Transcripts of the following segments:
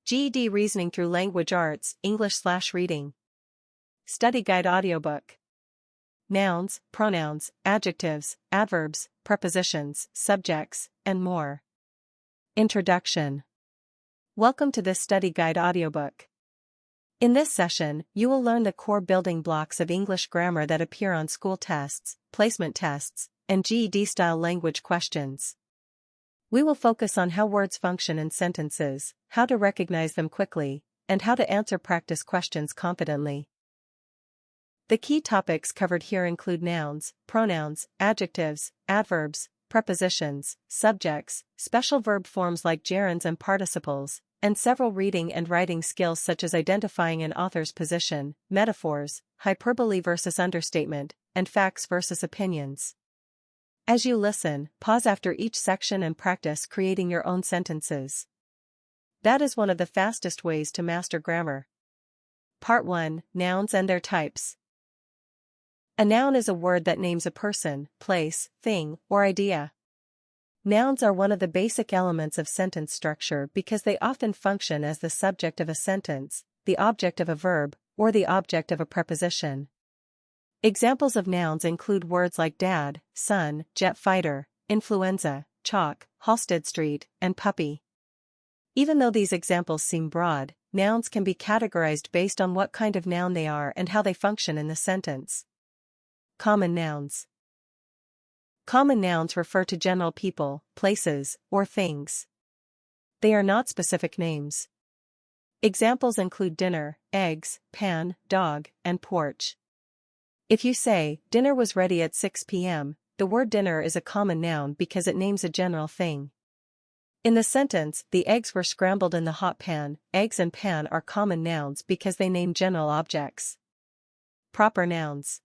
GED Reasoning Through Language Arts, English/Reading. Study Guide Audiobook. Nouns, pronouns, adjectives, adverbs, prepositions, subjects, and more. Introduction. Welcome to this study guide audiobook. In this session, you will learn the core building blocks of English grammar that appear on school tests, placement tests, and GED-style language questions. We will focus on how words function in sentences, how to recognize them quickly, and how to answer practice questions confidently. The key topics covered here include nouns, pronouns, adjectives, adverbs, prepositions, subjects, special verb forms like gerunds and participles, and several reading and writing skills such as identifying an author's position, metaphors, hyperbole versus understatement, and facts versus opinions. As you listen, pause after each section and practice creating your own sentences. That is one of the fastest ways to master grammar. Part 1: Nouns and their types. A noun is a word that names a person, place, thing, or idea. Nouns are one of the basic elements of sentence structure because they often function as the subject of a sentence, the object of a verb, or the object of a preposition. Examples of nouns include words like dad, son, jet fighter, influenza, chalk, Halsted Street, and puppy. Even though these examples seem broad, nouns can be categorized based on what kind of noun they are and how they function in the sentence. Common nouns. Common nouns refer to general people, places, or things. They are not specific names. Examples include dinner, eggs, pan, dog, and porch. If you say, dinner was ready at 6 p.m., the word dinner is a common noun because it names a general thing. In the sentence, the eggs were scrambled in the hot pan, eggs and pan are common nouns because they name general objects. Proper nouns.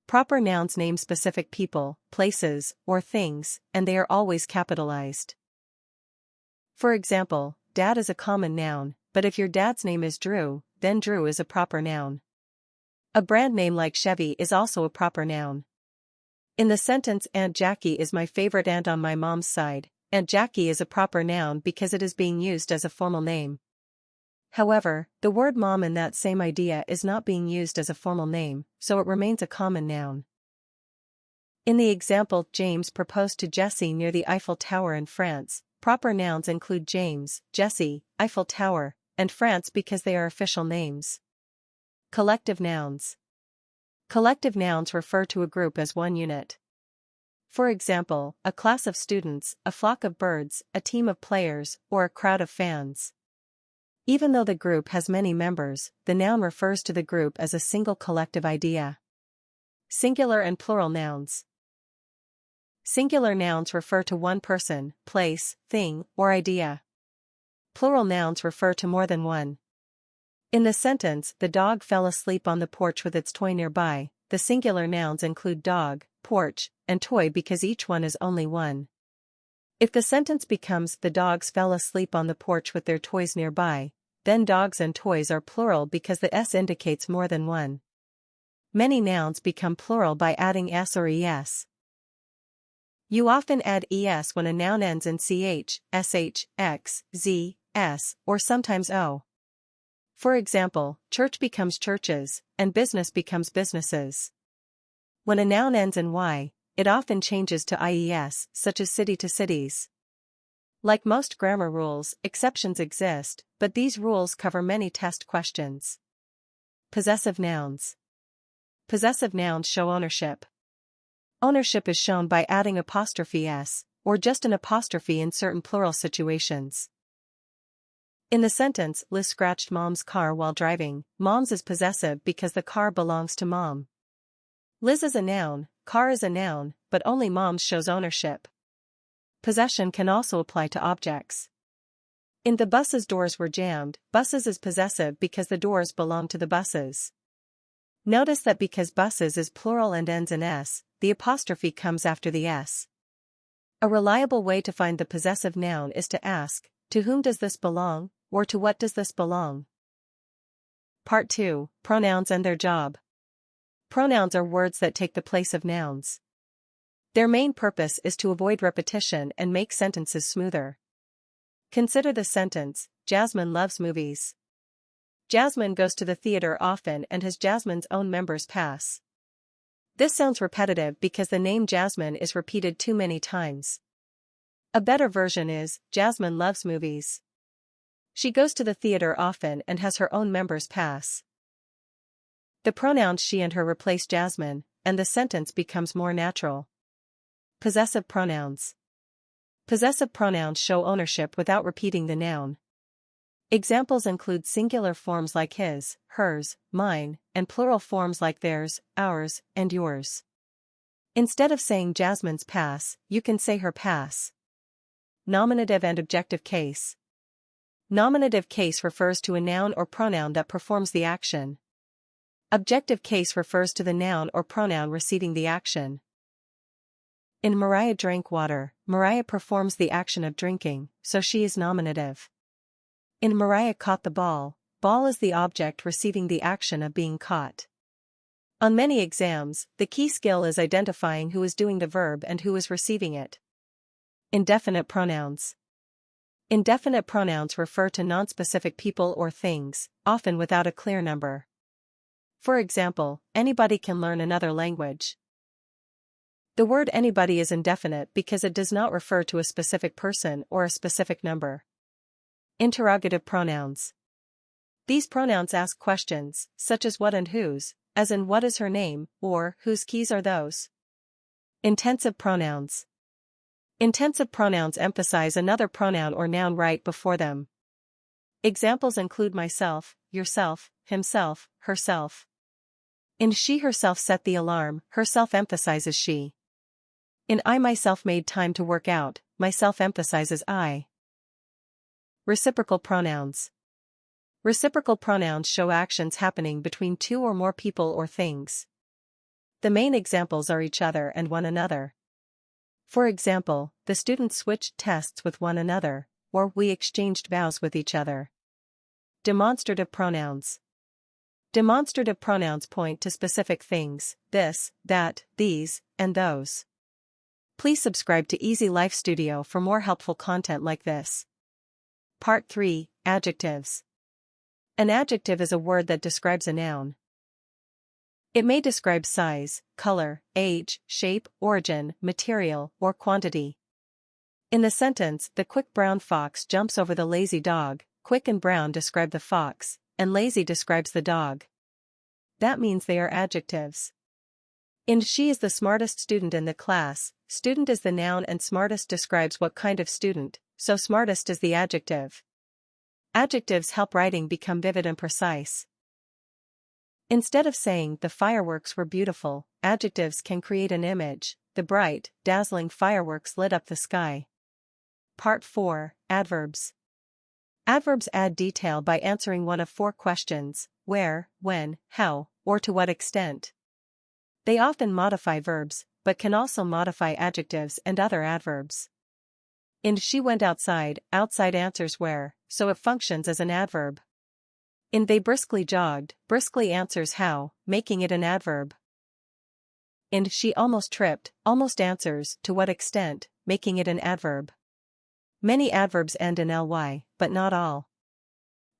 Proper nouns name specific people, places, or things, and they are always capitalized. For example, dad is a common noun, but if your dad's name is Drew, then Drew is a proper noun. A brand name like Chevy is also a proper noun. In the sentence Aunt Jackie is my favorite aunt on my mom's side, Aunt Jackie is a proper noun because it is being used as a formal name. However, the word mom in that same idea is not being used as a formal name, so it remains a common noun. In the example, James proposed to Jessie near the Eiffel Tower in France, proper nouns include James, Jessie, Eiffel Tower, and France because they are official names. Collective nouns. Collective nouns refer to a group as one unit. For example, a class of students, a flock of birds, a team of players, or a crowd of fans. Even though the group has many members, the noun refers to the group as a single collective idea. Singular and plural nouns. Singular nouns refer to one person, place, thing, or idea. Plural nouns refer to more than one. In the sentence, the dog fell asleep on the porch with its toy nearby, the singular nouns include dog, porch, and toy because each one is only one. If the sentence becomes the dogs fell asleep on the porch with their toys nearby, then dogs and toys are plural because the s indicates more than one. Many nouns become plural by adding s or es. You often add es when a noun ends in ch, sh, x, z, s, or sometimes o. For example, church becomes churches, and business becomes businesses. When a noun ends in y, it often changes to ies, such as city to cities. Like most grammar rules, exceptions exist, but these rules cover many test questions. Possessive nouns. Possessive nouns show ownership. Ownership is shown by adding apostrophe s, or just an apostrophe in certain plural situations. In the sentence, Liz scratched Mom's car while driving, Mom's is possessive because the car belongs to Mom. Liz is a noun, car is a noun, but only Mom's shows ownership. Possession can also apply to objects. In the bus's doors were jammed, buses is possessive because the doors belong to the buses. Notice that because buses is plural and ends in s, the apostrophe comes after the s. A reliable way to find the possessive noun is to ask, to whom does this belong, or to what does this belong? Part 2: Pronouns and their job. Pronouns are words that take the place of nouns. Their main purpose is to avoid repetition and make sentences smoother. Consider the sentence, Jasmine loves movies. Jasmine goes to the theater often and has Jasmine's own members pass. This sounds repetitive because the name Jasmine is repeated too many times. A better version is, Jasmine loves movies. She goes to the theater often and has her own members pass. The pronouns she and her replace Jasmine, and the sentence becomes more natural. Possessive pronouns. Possessive pronouns show ownership without repeating the noun. Examples include singular forms like his, hers, mine, and plural forms like theirs, ours, and yours. Instead of saying Jasmine's pass, you can say her pass. Nominative and objective case. Nominative case refers to a noun or pronoun that performs the action. Objective case refers to the noun or pronoun receiving the action. In Mariah drank water, Mariah performs the action of drinking, so she is nominative. In Mariah caught the ball, ball is the object receiving the action of being caught. On many exams, the key skill is identifying who is doing the verb and who is receiving it. Indefinite pronouns. Indefinite pronouns refer to nonspecific people or things, often without a clear number. For example, anybody can learn another language. The word anybody is indefinite because it does not refer to a specific person or a specific number. Interrogative pronouns. These pronouns ask questions, such as what and whose, as in what is her name, or whose keys are those. Intensive pronouns. Intensive pronouns emphasize another pronoun or noun right before them. Examples include myself, yourself, himself, herself. In she herself set the alarm, herself emphasizes she. In I myself made time to work out, myself emphasizes I. Reciprocal pronouns. Reciprocal pronouns show actions happening between two or more people or things. The main examples are each other and one another. For example, the students switched tests with one another, or we exchanged vows with each other. Demonstrative pronouns. Demonstrative pronouns point to specific things, this, that, these, and those. Please subscribe to Easy Life Studio for more helpful content like this. Part 3, Adjectives. An adjective is a word that describes a noun. It may describe size, color, age, shape, origin, material, or quantity. In the sentence, the quick brown fox jumps over the lazy dog, quick and brown describe the fox, and lazy describes the dog. That means they are adjectives. In she is the smartest student in the class, student is the noun and smartest describes what kind of student, so smartest is the adjective. Adjectives help writing become vivid and precise. Instead of saying the fireworks were beautiful, adjectives can create an image, the bright, dazzling fireworks lit up the sky. Part 4, Adverbs. Adverbs add detail by answering one of four questions, where, when, how, or to what extent. They often modify verbs, but can also modify adjectives and other adverbs. In she went outside, outside answers where, so it functions as an adverb. In they briskly jogged, briskly answers how, making it an adverb. In she almost tripped, almost answers to what extent, making it an adverb. Many adverbs end in ly, but not all.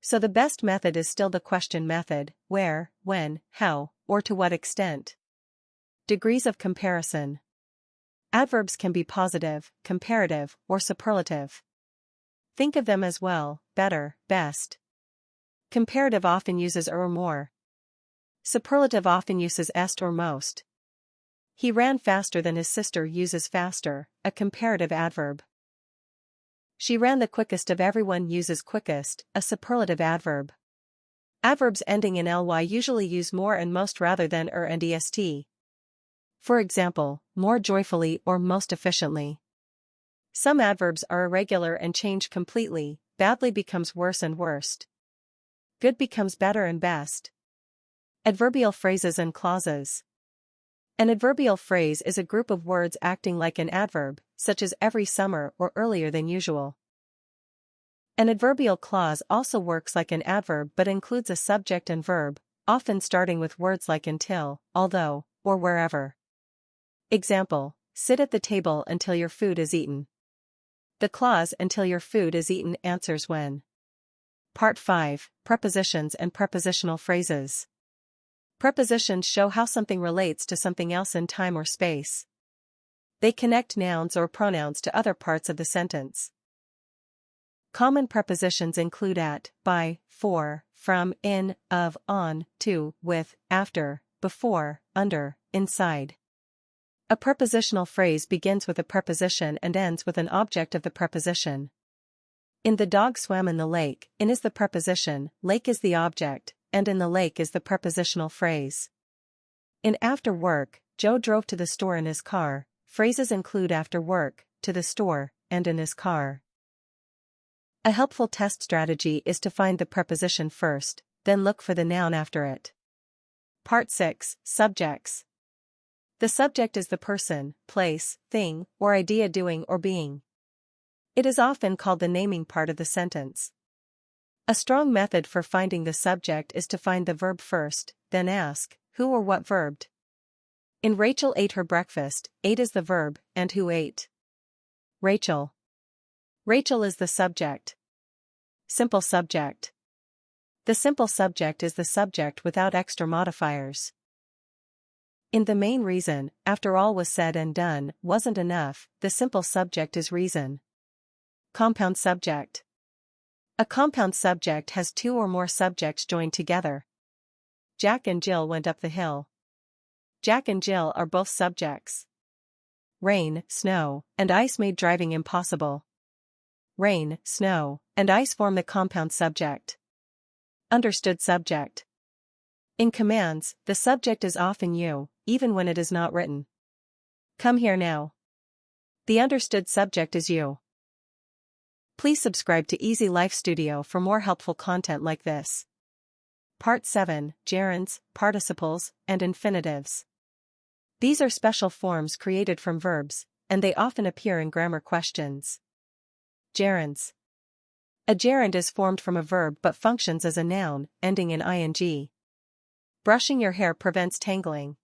So the best method is still the question method, where, when, how, or to what extent. Degrees of comparison. Adverbs can be positive, comparative, or superlative. Think of them as well, better, best. Comparative often uses or more. Superlative often uses est or most. He ran faster than his sister uses faster, a comparative adverb. She ran the quickest of everyone uses quickest, a superlative adverb. Adverbs ending in ly usually use more and most rather than and est. For example, more joyfully or most efficiently. Some adverbs are irregular and change completely, badly becomes worse and worst. Good becomes better and best. Adverbial phrases and clauses. An adverbial phrase is a group of words acting like an adverb, such as every summer or earlier than usual. An adverbial clause also works like an adverb but includes a subject and verb, often starting with words like until, although, or wherever. Example, sit at the table until your food is eaten. The clause "until your food is eaten" answers when. Part 5, Prepositions and Prepositional Phrases. Prepositions show how something relates to something else in time or space. They connect nouns or pronouns to other parts of the sentence. Common prepositions include at, by, for, from, in, of, on, to, with, after, before, under, inside. A prepositional phrase begins with a preposition and ends with an object of the preposition. In "The dog swam in the lake," in is the preposition, lake is the object, and in the lake is the prepositional phrase. In "After work, Joe drove to the store in his car," phrases include after work, to the store, and in his car. A helpful test strategy is to find the preposition first, then look for the noun after it. Part 6, Subjects. The subject is the person, place, thing, or idea doing or being. It is often called the naming part of the sentence. A strong method for finding the subject is to find the verb first, then ask, who or what verbed. In "Rachel ate her breakfast," ate is the verb, and who ate? Rachel. Rachel is the subject. Simple subject. The simple subject is the subject without extra modifiers. In "The main reason, after all was said and done, wasn't enough," the simple subject is reason. Compound subject. A compound subject has two or more subjects joined together. Jack and Jill went up the hill. Jack and Jill are both subjects. Rain, snow, and ice made driving impossible. Rain, snow, and ice form the compound subject. Understood subject. In commands, the subject is often you, even when it is not written. Come here now. The understood subject is you. Please subscribe to Easy Life Studio for more helpful content like this. Part 7, Gerunds, Participles, and Infinitives. These are special forms created from verbs, and they often appear in grammar questions. Gerunds. A gerund is formed from a verb but functions as a noun, ending in ing. Brushing your hair prevents tangling.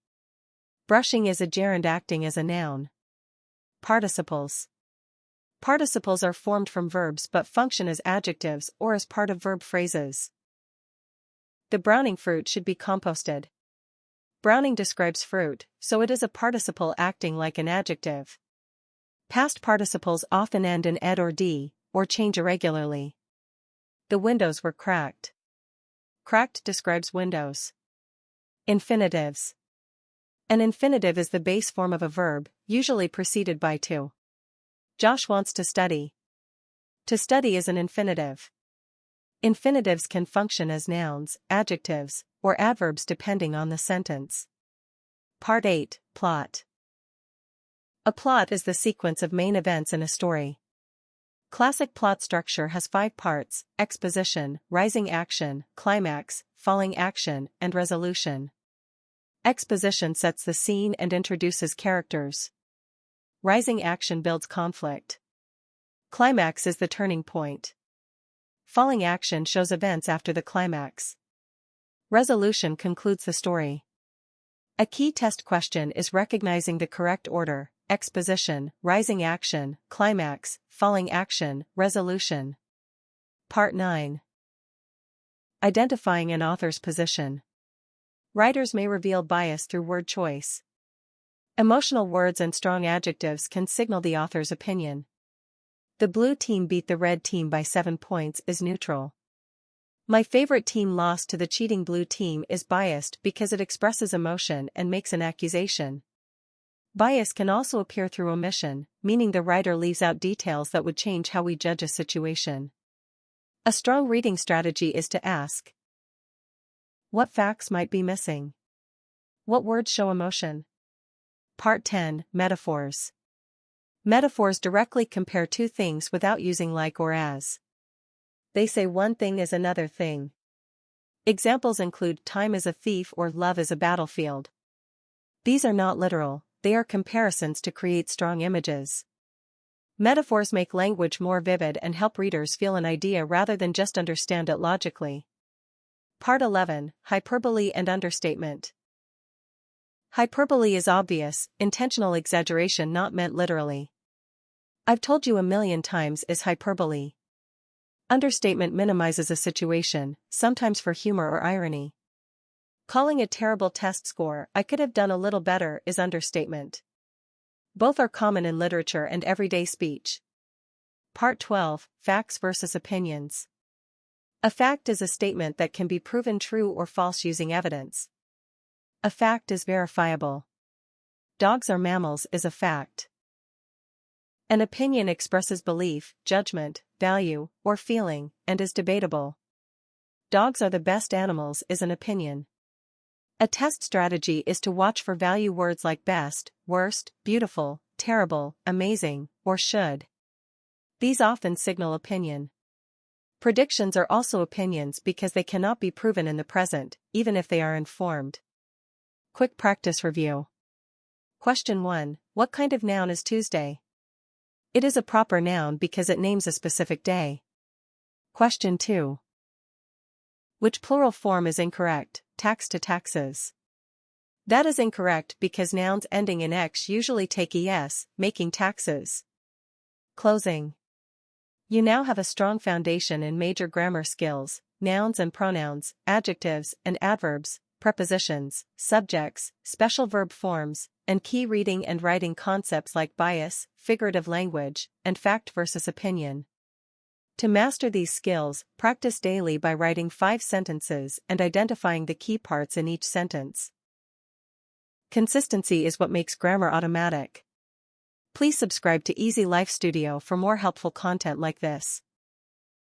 Brushing is a gerund acting as a noun. Participles. Participles are formed from verbs but function as adjectives or as part of verb phrases. The browning fruit should be composted. Browning describes fruit, so it is a participle acting like an adjective. Past participles often end in ed or d, or change irregularly. The windows were cracked. Cracked describes windows. Infinitives. An infinitive is the base form of a verb, usually preceded by to. Josh wants to study. To study is an infinitive. Infinitives can function as nouns, adjectives, or adverbs depending on the sentence. Part 8, Plot. A plot is the sequence of main events in a story. Classic plot structure has 5 parts: exposition, rising action, climax, falling action, and resolution. Exposition sets the scene and introduces characters. Rising action builds conflict. Climax is the turning point. Falling action shows events after the climax. Resolution concludes the story. A key test question is recognizing the correct order: exposition, rising action, climax, falling action, resolution. Part 9. Identifying an author's position. Writers may reveal bias through word choice. Emotional words and strong adjectives can signal the author's opinion. The blue team beat the red team by 7 points is neutral. My favorite team lost to the cheating blue team is biased because it expresses emotion and makes an accusation. Bias can also appear through omission, meaning the writer leaves out details that would change how we judge a situation. A strong reading strategy is to ask: what facts might be missing? What words show emotion? Part 10, Metaphors. Metaphors directly compare two things without using like or as. They say one thing is another thing. Examples include time is a thief or love is a battlefield. These are not literal, they are comparisons to create strong images. Metaphors make language more vivid and help readers feel an idea rather than just understand it logically. Part 11, Hyperbole and Understatement. Hyperbole is obvious, intentional exaggeration not meant literally. I've told you a million times is hyperbole. Understatement minimizes a situation, sometimes for humor or irony. Calling a terrible test score "I could have done a little better" is understatement. Both are common in literature and everyday speech. Part 12, Facts versus Opinions. A fact is a statement that can be proven true or false using evidence. A fact is verifiable. Dogs are mammals is a fact. An opinion expresses belief, judgment, value, or feeling, and is debatable. Dogs are the best animals is an opinion. A test strategy is to watch for value words like best, worst, beautiful, terrible, amazing, or should. These often signal opinion. Predictions are also opinions because they cannot be proven in the present, even if they are informed. Quick practice review. Question 1. What kind of noun is Tuesday? It is a proper noun because it names a specific day. Question 2. Which plural form is incorrect? Tax to taxes. That is incorrect because nouns ending in x usually take es, making taxes. Closing. You now have a strong foundation in major grammar skills, nouns and pronouns, adjectives and adverbs, prepositions, subjects, special verb forms, and key reading and writing concepts like bias, figurative language, and fact versus opinion. To master these skills, practice daily by writing 5 sentences and identifying the key parts in each sentence. Consistency is what makes grammar automatic. Please subscribe to Easy Life Studio for more helpful content like this.